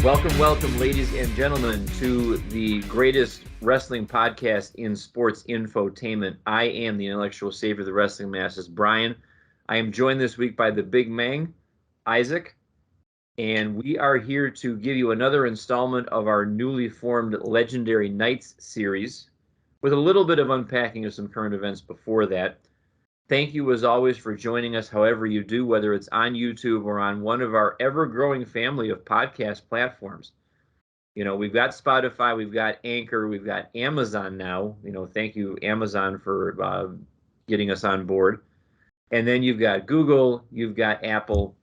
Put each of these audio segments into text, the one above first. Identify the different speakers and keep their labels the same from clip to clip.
Speaker 1: Welcome, ladies and gentlemen, to the greatest wrestling podcast in sports infotainment. I am the intellectual savior of the wrestling masses, Brian. I am joined this week by the big Mang, Isaac, and we are here to give you another installment of our newly formed Legendary Nights series with a little bit of unpacking of some current events before that. Thank you, as always, for joining us however you do, whether it's on YouTube or on one of our ever-growing family of podcast platforms. You know, we've got Spotify, we've got Anchor, we've got Amazon now. You know, thank you, Amazon, for getting us on board. And then you've got Google, you've got Apple,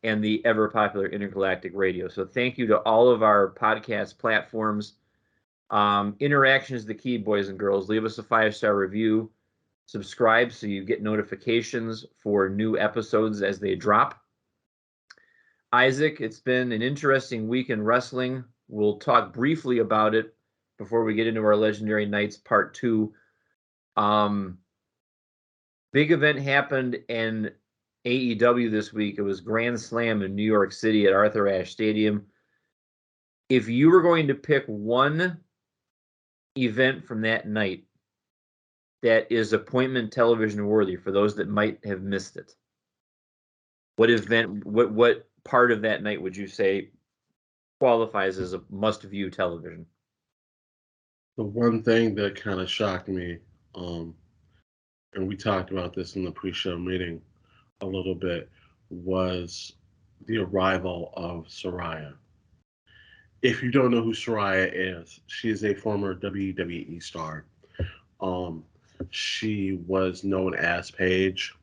Speaker 1: and the ever-popular Intergalactic Radio. So thank you to all of our podcast platforms. Interaction is the key, boys and girls. Leave us a 5-star review. Subscribe so you get notifications for new episodes as they drop. Isaac, it's been an interesting week in wrestling. We'll talk briefly about it before we get into our Legendary Nights Part 2. Big event happened in AEW this week. It was Grand Slam in New York City at Arthur Ashe Stadium. If you were going to pick one event from that night that is appointment television worthy for those that might have missed it, what part of that night would you say qualifies as a must-view television?
Speaker 2: The one thing that kind of shocked me, and we talked about this in the pre-show meeting a little bit, was the arrival of Saraya. If you don't know who Saraya is, she is a former WWE star. She was known as Paige.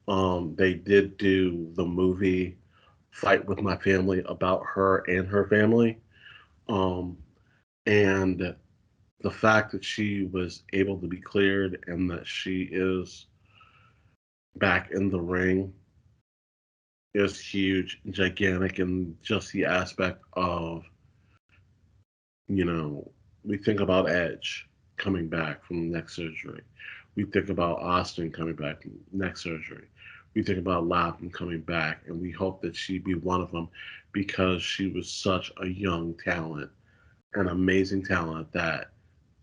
Speaker 2: They did do the movie Fight With My Family about her and her family. And the fact that she was able to be cleared and that she is back in the ring is huge, gigantic, and just the aspect of, you know, we think about Edge coming back from neck surgery. We think about Austin coming back from neck surgery. We think about Lapham coming back, and we hope that she'd be one of them because she was such a young talent, an amazing talent that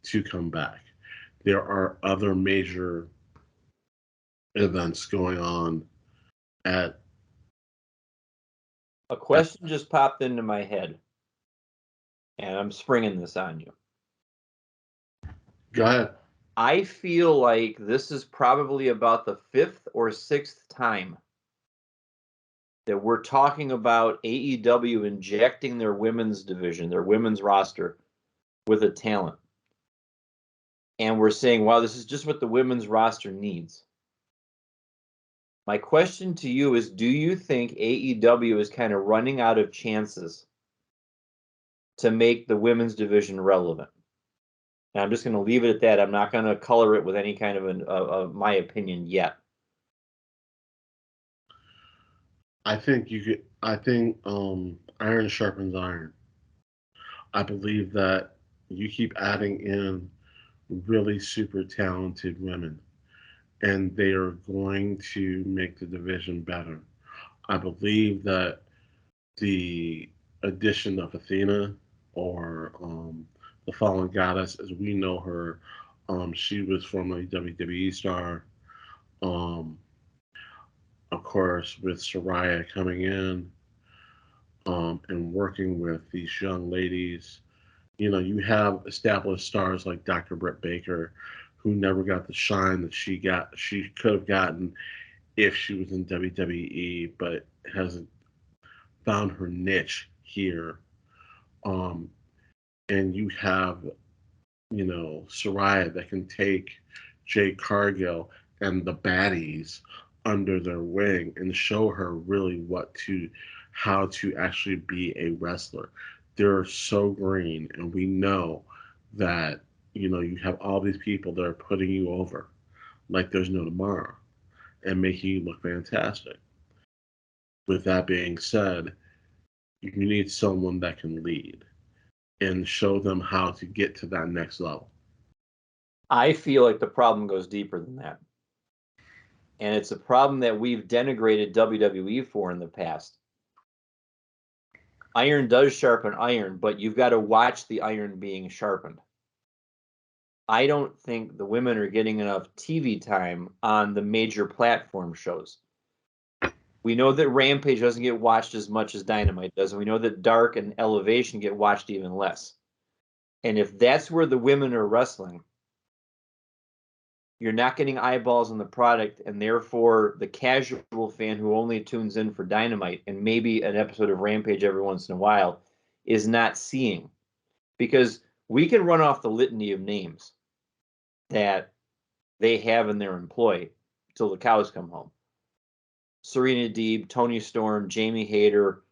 Speaker 2: to come back. There are other major events going on at...
Speaker 1: A question just popped into my head, and I'm springing this on you.
Speaker 2: Go ahead.
Speaker 1: I feel like this is probably about the 5th or 6th time that we're talking about AEW injecting their women's division, their women's roster, with a talent. And we're saying, wow, this is just what the women's roster needs. My question to you is, do you think AEW is kind of running out of chances to make the women's division relevant? And I'm just going to leave it at that. I'm not going to color it with any kind of my opinion yet.
Speaker 2: I think iron sharpens iron. I believe that you keep adding in really super talented women, and they are going to make the division better. I believe that the addition of Athena, or the Fallen Goddess, as we know her, she was formerly WWE star. Of course, with Saraya coming in and working with these young ladies, you know, you have established stars like Dr. Britt Baker, who never got the shine that she could have gotten if she was in WWE, but hasn't found her niche here. And you have, you know, Saraya that can take Jade Cargill and the baddies under their wing and show her really how to actually be a wrestler. They're so green, and we know that, you know, you have all these people that are putting you over like there's no tomorrow and making you look fantastic. With that being said, you need someone that can lead and show them how to get to that next level.
Speaker 1: I feel like the problem goes deeper than that. And it's a problem that we've denigrated WWE for in the past. Iron does sharpen iron, but you've got to watch the iron being sharpened. I don't think the women are getting enough TV time on the major platform shows. We know that Rampage doesn't get watched as much as Dynamite does, and we know that Dark and Elevation get watched even less. And if that's where the women are wrestling, you're not getting eyeballs on the product, and therefore the casual fan who only tunes in for Dynamite and maybe an episode of Rampage every once in a while is not seeing. Because we can run off the litany of names that they have in their employ till the cows come home. Serena Deeb, Toni Storm, Jamie Hayter,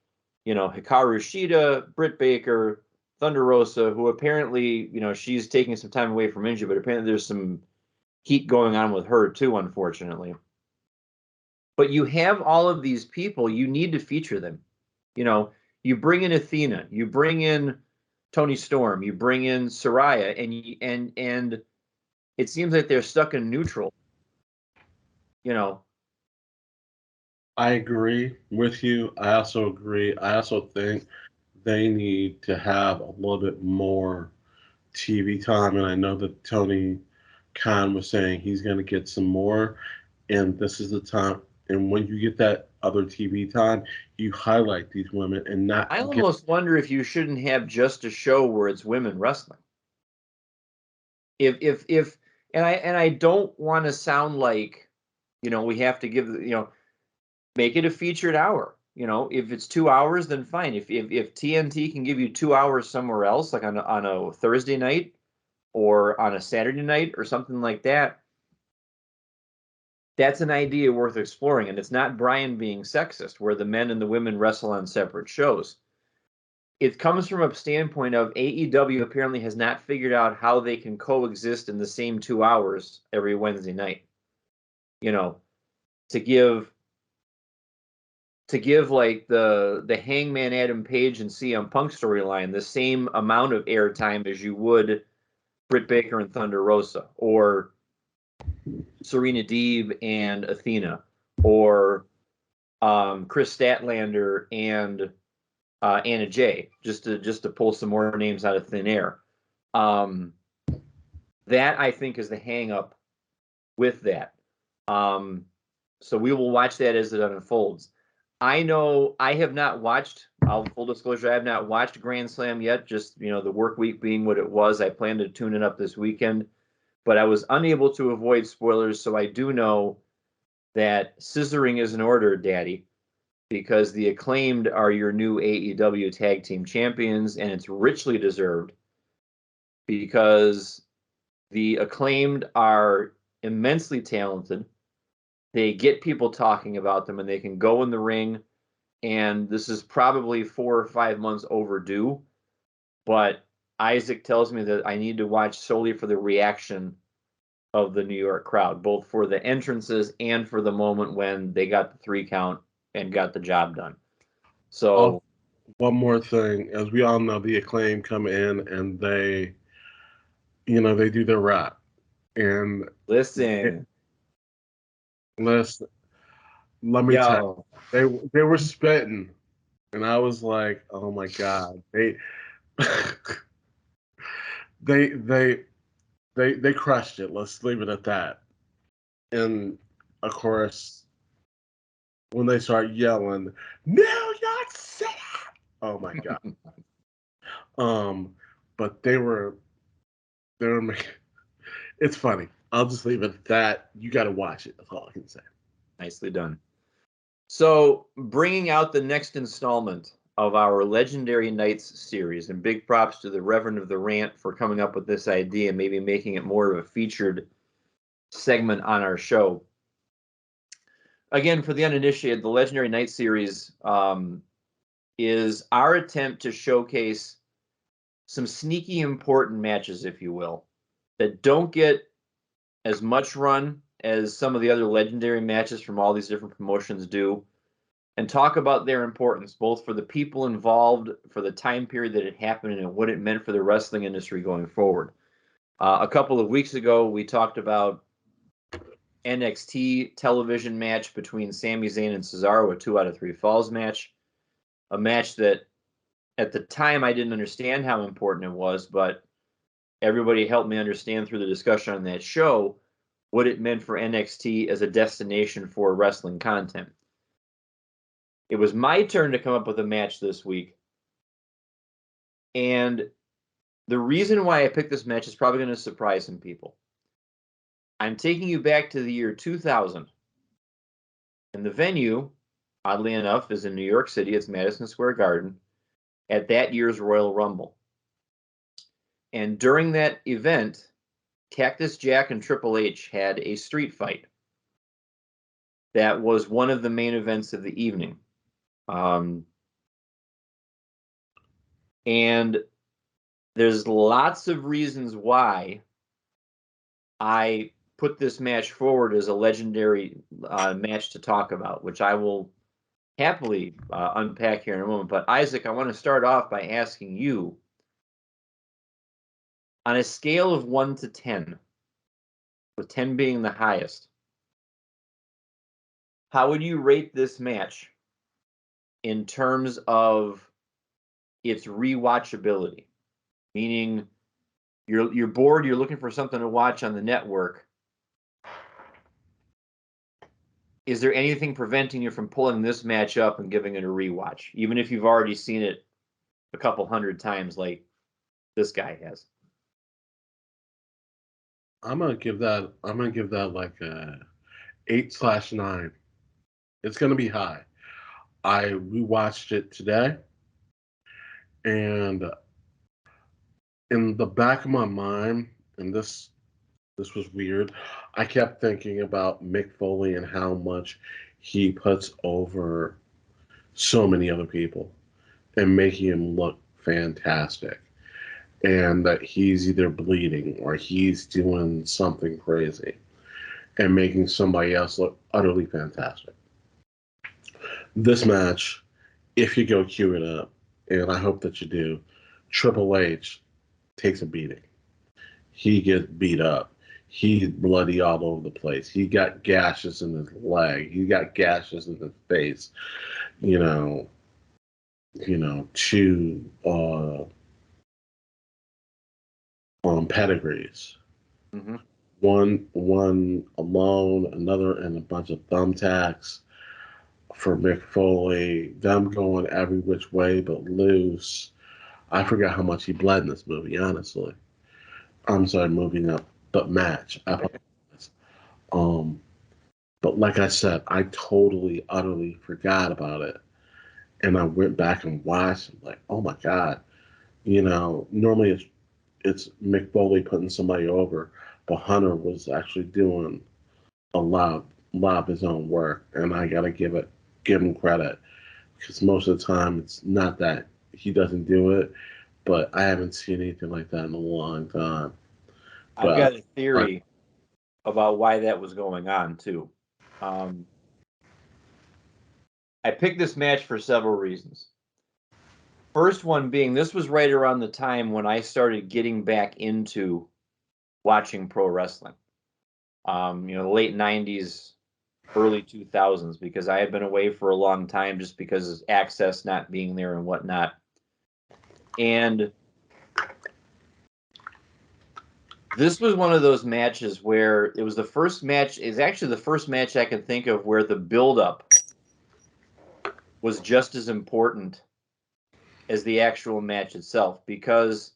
Speaker 1: Hikaru Shida, Britt Baker, Thunder Rosa, who apparently, she's taking some time away from injury, but apparently there's some heat going on with her too, unfortunately. But you have all of these people, you need to feature them. You bring in Athena, you bring in Toni Storm, you bring in Saraya, and it seems like they're stuck in neutral.
Speaker 2: I agree with you. I also agree. I also think they need to have a little bit more TV time, and I know that Tony Khan was saying he's going to get some more, and this is the time. And when you get that other TV time, you highlight these women and not.
Speaker 1: I almost wonder if you shouldn't have just a show where it's women wrestling. And I don't want to sound like, we have to give, make it a featured hour. If it's 2 hours, then fine. If TNT can give you 2 hours somewhere else, like on a Thursday night or on a Saturday night or something like that, that's an idea worth exploring. And it's not Brian being sexist, where the men and the women wrestle on separate shows. It comes from a standpoint of AEW apparently has not figured out how they can coexist in the same 2 hours every Wednesday night. To give like the Hangman Adam Page and CM Punk storyline the same amount of airtime as you would Britt Baker and Thunder Rosa, or Serena Deeb and Athena, or Chris Statlander and Anna Jay, just to pull some more names out of thin air. That I think is the hang up with that. So we will watch that as it unfolds. I know I have not watched, full disclosure, I have not watched Grand Slam yet, just, the work week being what it was. I plan to tune it up this weekend, but I was unable to avoid spoilers, so I do know that scissoring is in order, Daddy, because the Acclaimed are your new AEW Tag Team Champions, and it's richly deserved because the Acclaimed are immensely talented. They get people talking about them, and they can go in the ring, and this is probably 4 or 5 months overdue, but Isaac tells me that I need to watch solely for the reaction of the New York crowd, both for the entrances and for the moment when they got the 3 count and got the job done. So
Speaker 2: one more thing, as we all know, the Acclaim come in and they do their rap, and
Speaker 1: listen,
Speaker 2: let me tell you, they were spitting, and I was like, oh my god, they crushed it. Let's leave it at that. And of course, when they start yelling, New York City, oh my god. But they were making. It's funny. I'll just leave it at that. You got to watch it. That's all I can say.
Speaker 1: Nicely done. So, bringing out the next installment of our Legendary Nights series, and big props to the Reverend of the Rant for coming up with this idea and maybe making it more of a featured segment on our show. Again, for the uninitiated, the Legendary Nights series is our attempt to showcase some sneaky important matches, if you will, that don't get as much run as some of the other legendary matches from all these different promotions do, and talk about their importance, both for the people involved, for the time period that it happened, and what it meant for the wrestling industry going forward. A couple of weeks ago, we talked about NXT television match between Sami Zayn and Cesaro, a 2 out of 3 falls match, a match that at the time, I didn't understand how important it was, but everybody helped me understand through the discussion on that show what it meant for NXT as a destination for wrestling content. It was my turn to come up with a match this week. And the reason why I picked this match is probably going to surprise some people. I'm taking you back to the year 2000. And the venue, oddly enough, is in New York City. It's Madison Square Garden at that year's Royal Rumble. And during that event, Cactus Jack and Triple H had a street fight. That was one of the main events of the evening. And there's lots of reasons why I put this match forward as a legendary match to talk about, which I will happily unpack here in a moment. But Isaac, I want to start off by asking you, on a scale of 1 to 10, with 10 being the highest, how would you rate this match in terms of its rewatchability? Meaning, you're bored, you're looking for something to watch on the network. Is there anything preventing you from pulling this match up and giving it a rewatch, even if you've already seen it a couple hundred times like this guy has?
Speaker 2: I'm gonna give that like a 8/9. It's gonna be high. I rewatched it today, and in the back of my mind, and this was weird, I kept thinking about Mick Foley and how much he puts over so many other people and making him look fantastic. And that he's either bleeding or he's doing something crazy and making somebody else look utterly fantastic. This match, if you go cue it up, and I hope that you do, Triple H takes a beating. He gets beat up. He's bloody all over the place. He got gashes in his leg. He got gashes in his face. Two pedigrees.
Speaker 1: Mm-hmm.
Speaker 2: One alone, another, and a bunch of thumbtacks for Mick Foley. Them going every which way but loose. I forgot how much he bled in this movie, honestly. I'm sorry, but match. I apologize. But like I said, I totally, utterly forgot about it. And I went back and watched, like, oh my God. Normally it's Mick Foley putting somebody over, but Hunter was actually doing a lot of his own work, and I gotta give him credit, because most of the time it's not that he doesn't do it, but I haven't seen anything like that in a long time.
Speaker 1: I've got a theory about why that was going on too. I picked this match for several reasons. First one being, this was right around the time when I started getting back into watching pro wrestling. The late 90s, early 2000s, because I had been away for a long time just because of access not being there and whatnot. And this was one of those matches where it was the first match, is actually the first match I can think of where the build-up was just as important as the actual match itself. Because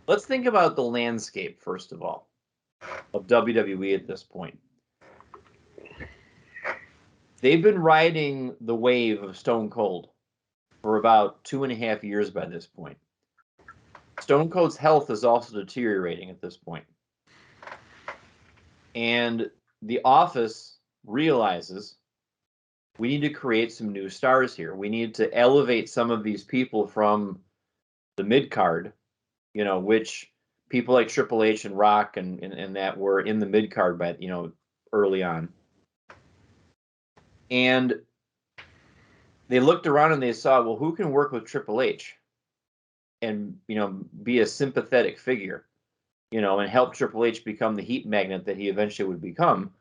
Speaker 1: let's think about the landscape, first of all, of WWE at this point. They've been riding the wave of Stone Cold for about 2.5 years by this point. Stone Cold's health is also deteriorating at this point. And the office realizes we need to create some new stars here. We need to elevate some of these people from the mid-card, which people like Triple H and Rock and that were in the mid-card by, early on. And they looked around and they saw, well, who can work with Triple H and, be a sympathetic figure, and help Triple H become the heat magnet that he eventually would become.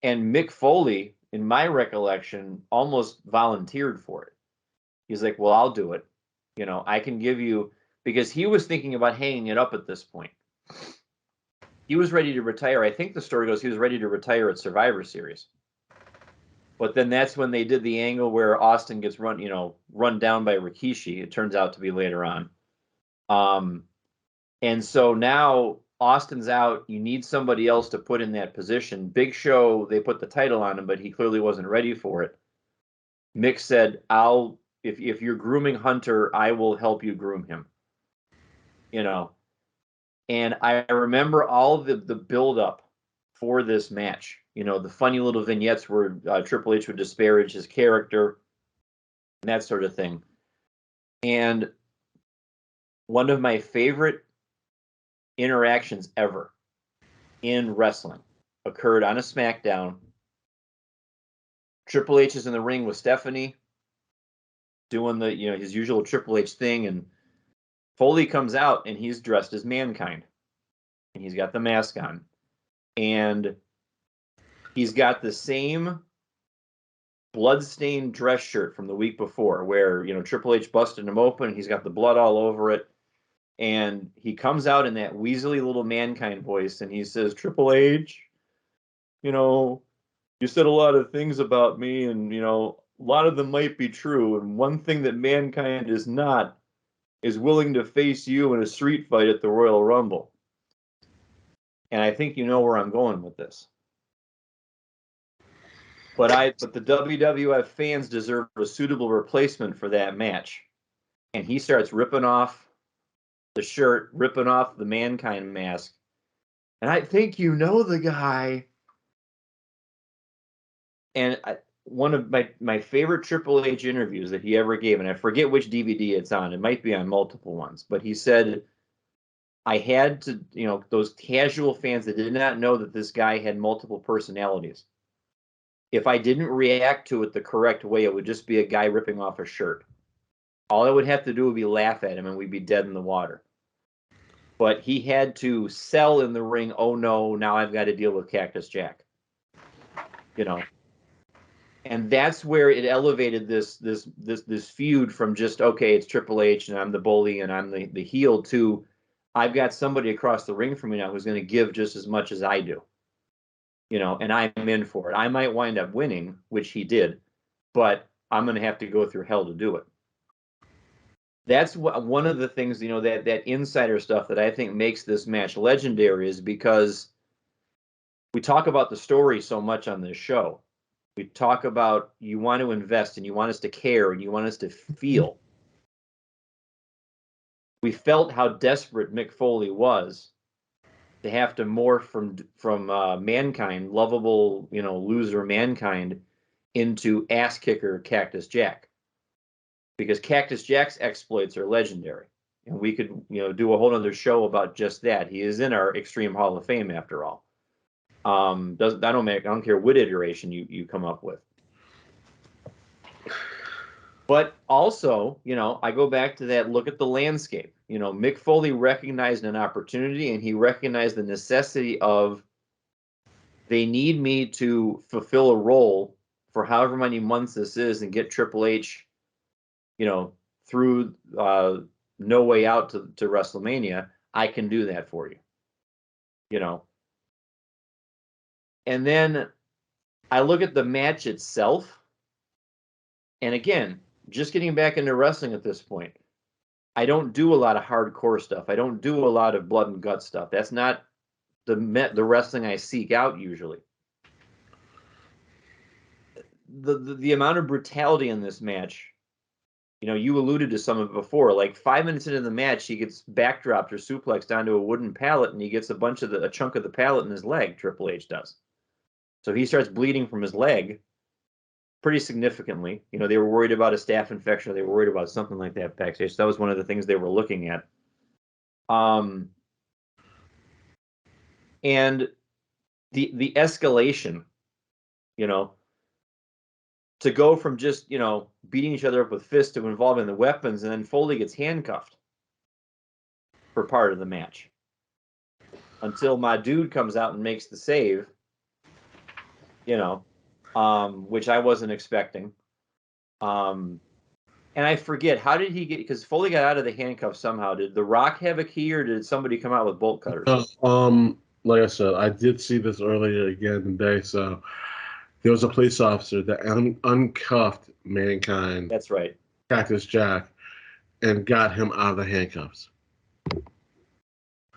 Speaker 1: And Mick Foley, in my recollection, almost volunteered for it. He's like, well, I'll do it. I can give you, because he was thinking about hanging it up at this point. He was ready to retire. I think the story goes he was ready to retire at Survivor Series. But then that's when they did the angle where Austin gets run down by Rikishi. It turns out to be later on. And so now Austin's out. You need somebody else to put in that position. Big Show, they put the title on him, but he clearly wasn't ready for it. Mick said, if you're grooming Hunter, I will help you groom him. And I remember all of the build-up for this match. The funny little vignettes where Triple H would disparage his character and that sort of thing. And one of my favorite interactions ever in wrestling occurred on a SmackDown. Triple H is in the ring with Stephanie doing his usual Triple H thing, and Foley comes out and he's dressed as Mankind. And he's got the mask on. And he's got the same blood-stained dress shirt from the week before where, Triple H busted him open and he's got the blood all over it. And he comes out in that weaselly little Mankind voice and he says, Triple H, you said a lot of things about me and, a lot of them might be true. And one thing that Mankind is not is willing to face you in a street fight at the Royal Rumble. And I think you know where I'm going with this. But the WWF fans deserve a suitable replacement for that match. And he starts ripping off the shirt, ripping off the Mankind mask. And I think you know the guy. And one of my favorite Triple H interviews that he ever gave, and I forget which DVD it's on. It might be on multiple ones. But he said, I had to, those casual fans that did not know that this guy had multiple personalities. If I didn't react to it the correct way, it would just be a guy ripping off a shirt. All I would have to do would be laugh at him and we'd be dead in the water. But he had to sell in the ring, oh no, now I've got to deal with Cactus Jack. And that's where it elevated this feud from just, okay, it's Triple H and I'm the bully and I'm the heel, to I've got somebody across the ring from me now who's going to give just as much as I do. And I'm in for it. I might wind up winning, which he did, but I'm going to have to go through hell to do it. That's one of the things, that insider stuff that I think makes this match legendary, is because we talk about the story so much on this show. We talk about you want to invest and you want us to care and you want us to feel. We felt how desperate Mick Foley was to have to morph from Mankind, lovable, loser Mankind, into ass kicker Cactus Jack, because Cactus Jack's exploits are legendary, and we could do a whole other show about just that. He is in our Extreme Hall of Fame after all. I don't care what iteration you come up with. But also, I go back to that look at the landscape. Mick Foley recognized an opportunity, and he recognized the necessity of, they need me to fulfill a role for however many months this is and get Triple H, through No Way Out to WrestleMania. I can do that for you. And then I look at the match itself, and again, just getting back into wrestling at this point, I don't do a lot of hardcore stuff. I don't do a lot of blood and gut stuff. That's not the wrestling I seek out usually. The amount of brutality in this match, you alluded to some of it before. Like 5 minutes into the match, he gets backdropped or suplexed onto a wooden pallet, and he gets a chunk of the pallet in his leg. Triple H does. So he starts bleeding from his leg pretty significantly. They were worried about a staph infection, or they were worried about something like that backstage. So that was one of the things they were looking at. And the escalation, to go from just, beating each other up with fists to involving the weapons, and then Foley gets handcuffed for part of the match until my dude comes out and makes the save, which I wasn't expecting. And I forget, how did he get, because Foley got out of the handcuffs somehow. Did The Rock have a key, or did somebody come out with bolt cutters?
Speaker 2: Like I said, I did see this earlier again today. So there was a police officer that uncuffed Mankind,
Speaker 1: That's right.
Speaker 2: Cactus Jack, and got him out of the handcuffs.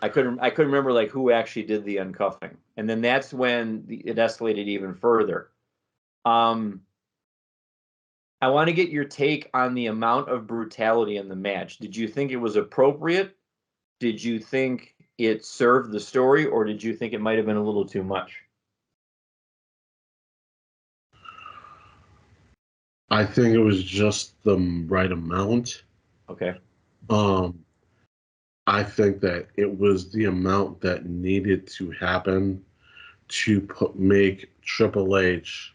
Speaker 1: I couldn't remember like who actually did the uncuffing. And then that's when it escalated even further. I want to get your take on the amount of brutality in the match. Did you think it was appropriate? Did you think it served the story, or did you think it might have been a little too much?
Speaker 2: I think it was just the right amount.
Speaker 1: Okay.
Speaker 2: I think that it was the amount that needed to happen to make Triple H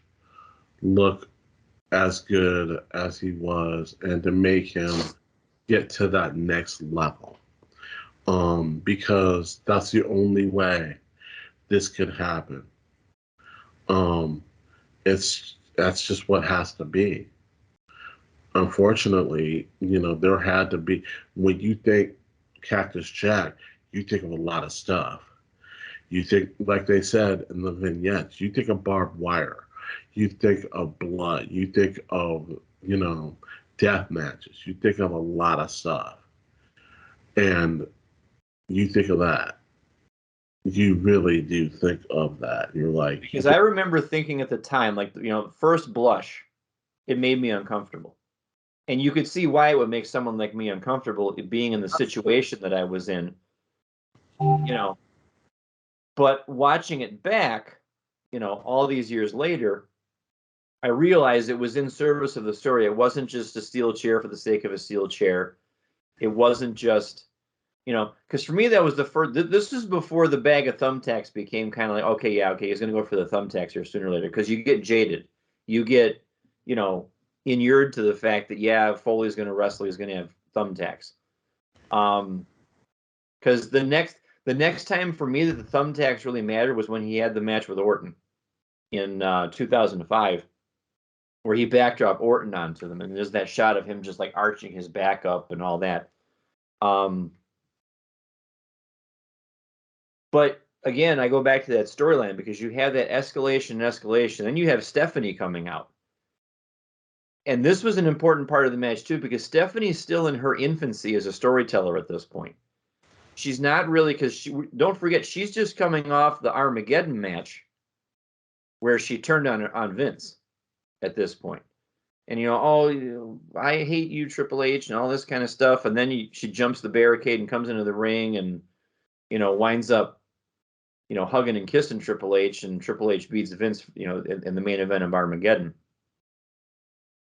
Speaker 2: look as good as he was and to make him get to that next level. Because that's the only way this could happen. That's just what has to be. Unfortunately, there had to be, when you think Cactus Jack, you think of a lot of stuff. You think, like they said in the vignettes, you think of barbed wire, you think of blood, you think of, death matches, you think of a lot of stuff. And you think of that. You really do think of that. You're like,
Speaker 1: Because I remember thinking at the time, like, first blush, it made me uncomfortable. And you could see why it would make someone like me uncomfortable being in the situation that I was in, But watching it back, all these years later, I realized it was in service of the story. It wasn't just a steel chair for the sake of a steel chair. It wasn't just, because for me, that was the first, this was before the bag of thumbtacks became kind of like, okay, yeah, okay, he's going to go for the thumbtacks here sooner or later, because you get jaded. You get, inured to the fact that, yeah, Foley's going to wrestle, he's going to have thumbtacks. Because the next time for me that the thumbtacks really mattered was when he had the match with Orton in 2005, where he backdropped Orton onto them, and there's that shot of him just like arching his back up and all that. But again, I go back to that storyline because you have that escalation, then you have Stephanie coming out. And this was an important part of the match too, because Stephanie's still in her infancy as a storyteller at this point. She's not really, because don't forget, she's just coming off the Armageddon match where she turned on Vince at this point. And, I hate you, Triple H, and all this kind of stuff. And then she jumps the barricade and comes into the ring and, winds up, hugging and kissing Triple H, and Triple H beats Vince, in the main event of Armageddon.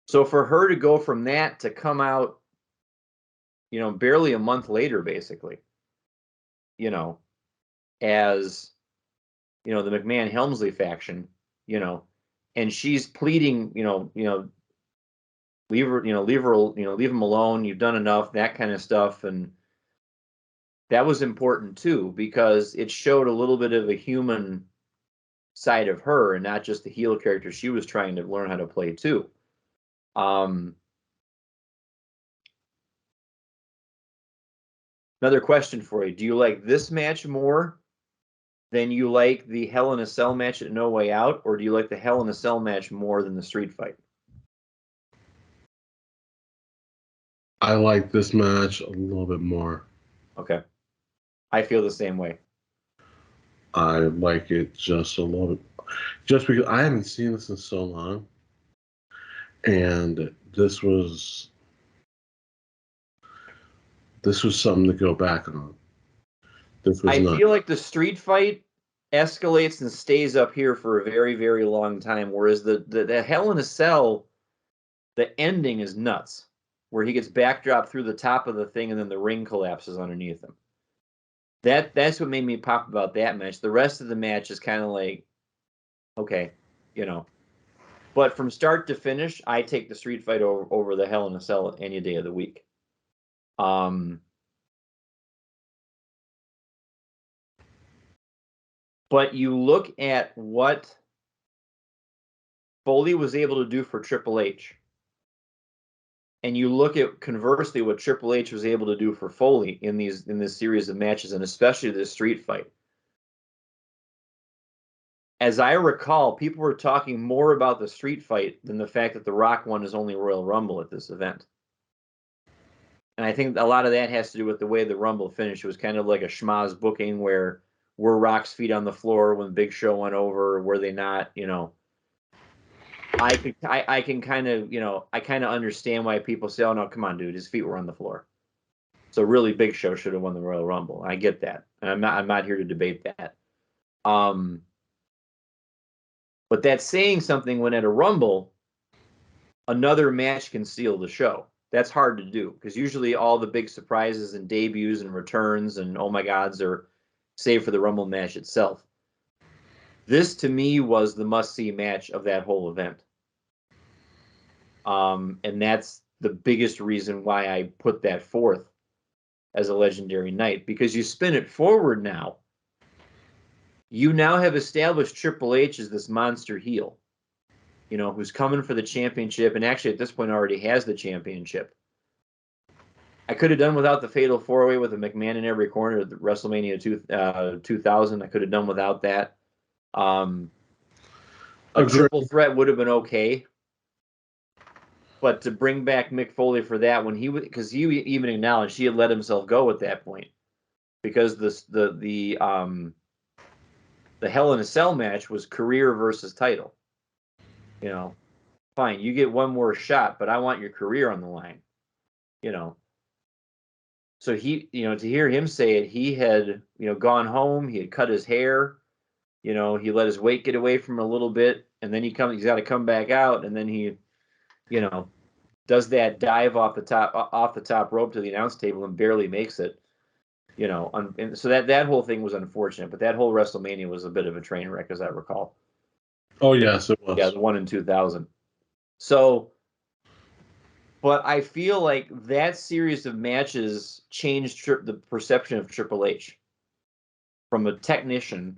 Speaker 1: So for her to go from that to come out, barely a month later, basically, as, the McMahon Helmsley faction, and she's pleading, leave her, leave him alone. You've done enough, that kind of stuff. And that was important too, because it showed a little bit of a human side of her and not just the heel character she was trying to learn how to play too. Another question for you. Do you like this match more than you like the Hell in a Cell match at No Way Out, or do you like the Hell in a Cell match more than the street fight?
Speaker 2: I like this match a little bit more.
Speaker 1: Okay. I feel the same way.
Speaker 2: I like it just a little bit, just because I haven't seen this in so long. And this was something to go back on.
Speaker 1: I feel like the street fight escalates and stays up here for a very, very long time, whereas the Hell in a Cell, the ending is nuts, where he gets backdropped through the top of the thing and then the ring collapses underneath him. That's what made me pop about that match. The rest of the match is kind of like, okay, But from start to finish, I take the street fight over the Hell in a Cell any day of the week. But you look at what Foley was able to do for Triple H and you look at conversely what Triple H was able to do for Foley in this series of matches, and especially this street fight. As I recall, people were talking more about the street fight than the fact that The Rock won his only Royal Rumble at this event. And I think a lot of that has to do with the way the Rumble finished. It was kind of like a schmoz booking where were Rock's feet on the floor when Big Show went over? Were they not? I can kind of, I kind of understand why people say, oh, no, come on, dude, his feet were on the floor. So really, Big Show should have won the Royal Rumble. I get that. And I'm not here to debate that. But that's saying something when at a Rumble, another match can steal the show. That's hard to do because usually all the big surprises and debuts and returns and oh my gods are saved for the Rumble match itself. This to me was the must-see match of that whole event. And that's the biggest reason why I put that forth as a legendary night, because you spin it forward now. You now have established Triple H as this monster heel, who's coming for the championship, and actually at this point already has the championship. I could have done without the Fatal 4-Way with a McMahon in every corner at WrestleMania 2000. I could have done without that. A triple threat would have been okay. But to bring back Mick Foley for that when because he even acknowledged he had let himself go at that point, because the Hell in a Cell match was career versus title. Fine, you get one more shot, but I want your career on the line. So he, to hear him say it, he had, gone home, he had cut his hair, he let his weight get away from him a little bit, and then he's got to come back out, and then he, does that dive off the top rope to the announce table and barely makes it. And so that whole thing was unfortunate, but that whole WrestleMania was a bit of a train wreck, as I recall.
Speaker 2: Oh yes, it was.
Speaker 1: Yeah, the one in 2000. So, but I feel like that series of matches changed the perception of Triple H from a technician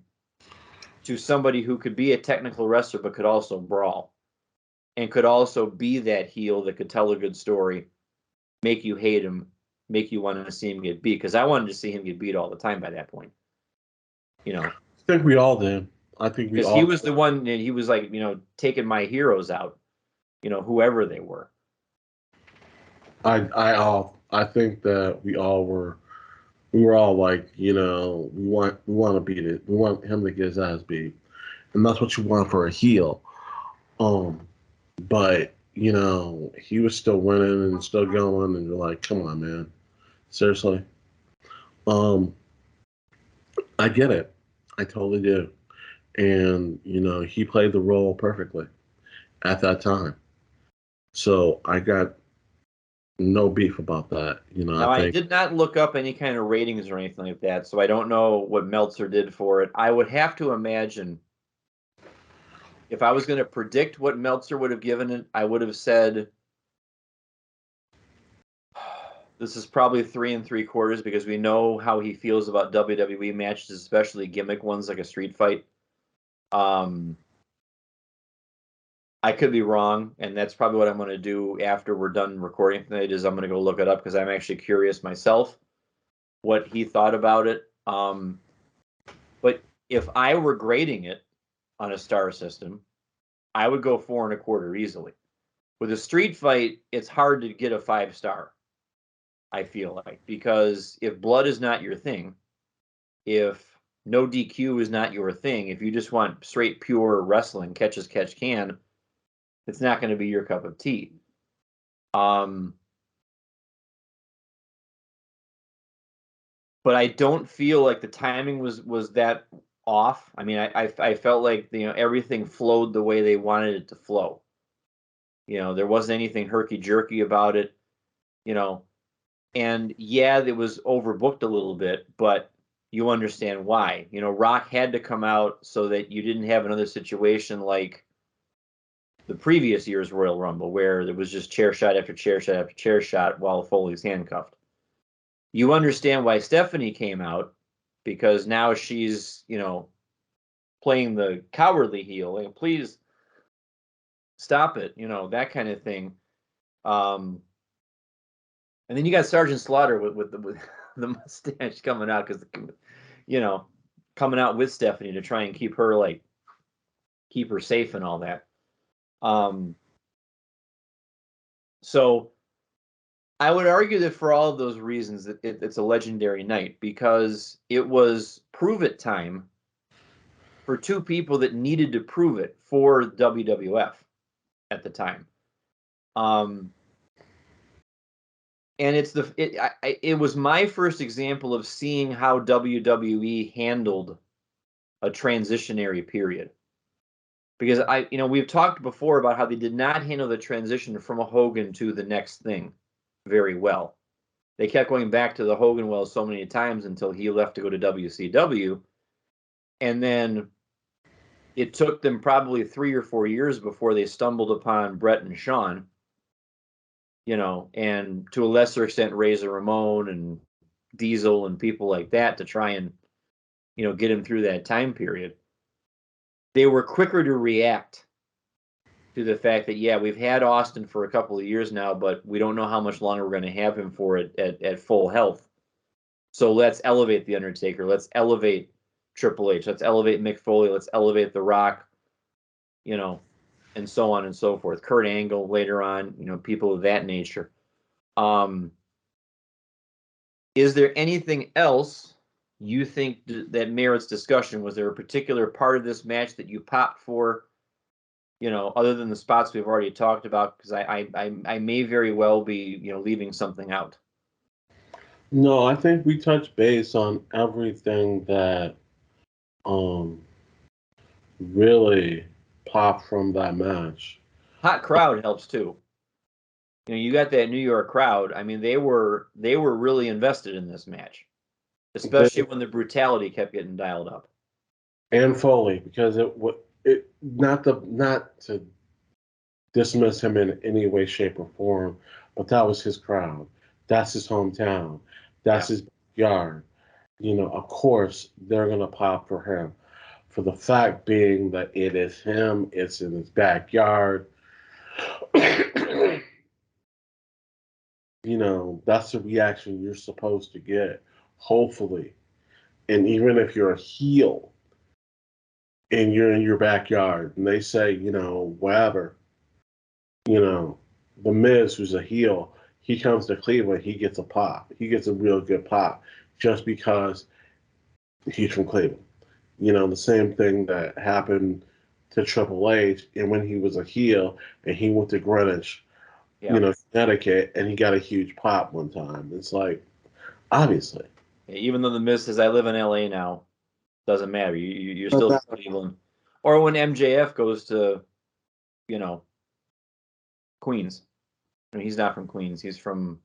Speaker 1: to somebody who could be a technical wrestler but could also brawl, and could also be that heel that could tell a good story, make you hate him, make you want to see him get beat. Because I wanted to see him get beat all the time by that point.
Speaker 2: I think we all did. I think we all.
Speaker 1: Because he was the one, and he was like, taking my heroes out, whoever they were.
Speaker 2: I think that we were all like, we want to beat it. We want him to get his ass beat, and that's what you want for a heel. But he was still winning and still going, and you're like, come on, man, seriously. I get it. I totally do. And, he played the role perfectly at that time. So I got no beef about that.
Speaker 1: Now, I did not look up any kind of ratings or anything like that, so I don't know what Meltzer did for it. I would have to imagine, if I was going to predict what Meltzer would have given it, I would have said this is probably 3 3/4, because we know how he feels about WWE matches, especially gimmick ones like a street fight. I could be wrong, and that's probably what I'm going to do after we're done recording tonight, is I'm going to go look it up, because I'm actually curious myself what he thought about it. But if I were grading it on a star system, I would go 4 1/4 easily. With a street fight, it's hard to get a 5-star, I feel like, because if blood is not your thing, if no DQ is not your thing, if you just want straight pure wrestling, catch as catch can, it's not going to be your cup of tea. But I don't feel like the timing was that off. I mean, I felt like everything flowed the way they wanted it to flow. There wasn't anything herky-jerky about it. And yeah, it was overbooked a little bit, but you understand why. Rock had to come out so that you didn't have another situation like the previous year's Royal Rumble, where there was just chair shot after chair shot after chair shot while Foley's handcuffed. You understand why Stephanie came out, because now she's, playing the cowardly heel. Like, please stop it, that kind of thing. And then you got Sergeant Slaughter with the mustache coming out because, coming out with Stephanie to try and keep her safe and all that. So I would argue that for all of those reasons, that it's a legendary night because it was prove it time for two people that needed to prove it for WWF at the time. And it was my first example of seeing how WWE handled a transitionary period. Because we've talked before about how they did not handle the transition from a Hogan to the next thing very well. They kept going back to the Hogan well so many times until he left to go to WCW. And then it took them probably 3 or 4 years before they stumbled upon Bret and Shawn, and to a lesser extent Razor Ramon and Diesel and people like that to try and, get him through that time period. They were quicker to react to the fact that, yeah, we've had Austin for a couple of years now, but we don't know how much longer we're going to have him for it at full health. So let's elevate The Undertaker. Let's elevate Triple H. Let's elevate Mick Foley. Let's elevate The Rock, and so on and so forth. Kurt Angle later on, people of that nature. Is there anything else you think that merits discussion? Was there a particular part of this match that you popped for, other than the spots we've already talked about? Because I may very well be, leaving something out.
Speaker 2: No, I think we touched base on everything that really popped from that match.
Speaker 1: Hot crowd helps too. You got that New York crowd. I mean, they were really invested in this match, especially when the brutality kept getting dialed up.
Speaker 2: And Foley, because it not to dismiss him in any way, shape, or form, but that was his crowd. That's his hometown. That's his yard. Of course, they're going to pop for him. For the fact being that it is him, it's in his backyard. That's the reaction you're supposed to get, hopefully. And even if you're a heel and you're in your backyard and they say, whatever, The Miz, who's a heel, he comes to Cleveland, he gets a pop. He gets a real good pop just because he's from Cleveland. The same thing that happened to Triple H, and when he was a heel and he went to Greenwich, Connecticut, and he got a huge pop one time. It's like, obviously.
Speaker 1: Even though the Miz says, I live in LA now, doesn't matter. You're still from Cleveland. Or when MJF goes to, Queens. I mean, he's not from Queens. He's from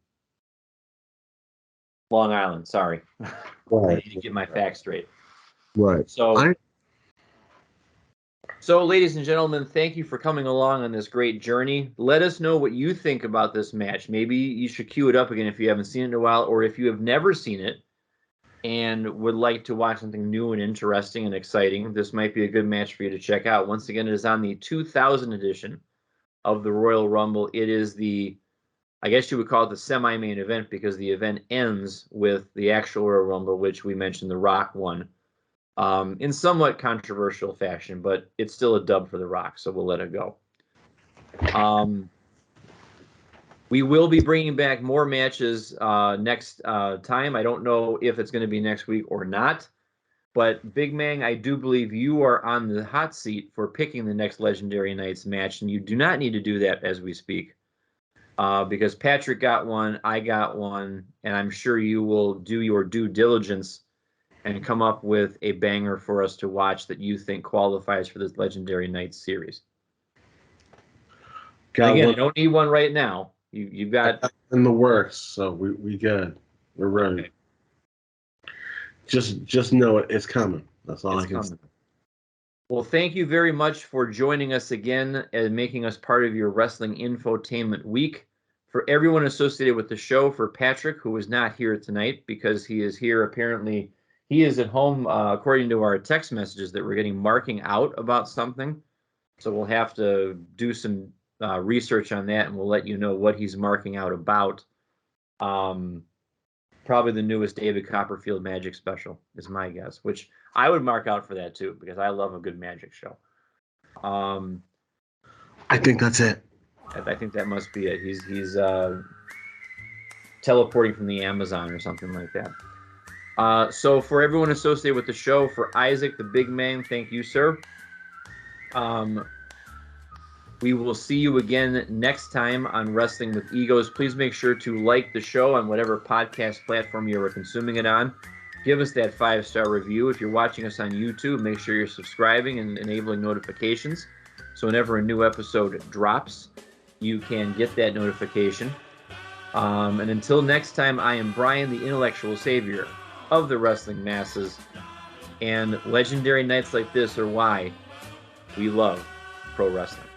Speaker 1: Long Island. Sorry. Right. I need to get my facts straight.
Speaker 2: Right.
Speaker 1: So, ladies and gentlemen, thank you for coming along on this great journey. Let us know what you think about this match. Maybe you should cue it up again if you haven't seen it in a while, or if you have never seen it and would like to watch something new and interesting and exciting, this might be a good match for you to check out. Once again, it is on the 2000 edition of the Royal Rumble. It is I guess you would call it the semi-main event, because the event ends with the actual Royal Rumble, which we mentioned The Rock won in somewhat controversial fashion, but it's still a dub for The Rock, so we'll let it go. We will be bringing back more matches next time. I don't know if it's going to be next week or not, but Big Mang, I do believe you are on the hot seat for picking the next Legendary Nights match, and you do not need to do that as we speak, because Patrick got one, I got one, and I'm sure you will do your due diligence and come up with a banger for us to watch that you think qualifies for this Legendary Nights series. Again, I don't need one right now. You've got
Speaker 2: in the works, so we good. We're ready. Okay. Just know it's coming. That's all I can say.
Speaker 1: Well, thank you very much for joining us again and making us part of your Wrestling Infotainment Week. For everyone associated with the show, for Patrick, who is not here tonight because he is here, apparently he is at home, according to our text messages that we're getting, marking out about something. So we'll have to do some research on that, and we'll let you know what he's marking out about. Probably the newest David Copperfield Magic special is my guess, which I would mark out for that too, because I love a good magic show.
Speaker 2: I think that's it.
Speaker 1: I think that must be it. He's teleporting from the Amazon or something like that. So for everyone associated with the show, for Isaac, the big man, thank you, sir. We will see you again next time on Wrestling with Egos. Please make sure to like the show on whatever podcast platform you are consuming it on. Give us that 5-star review. If you're watching us on YouTube, make sure you're subscribing and enabling notifications. So whenever a new episode drops, you can get that notification. And until next time, I am Brian, the intellectual savior of the wrestling masses. And legendary nights like this are why we love pro wrestling.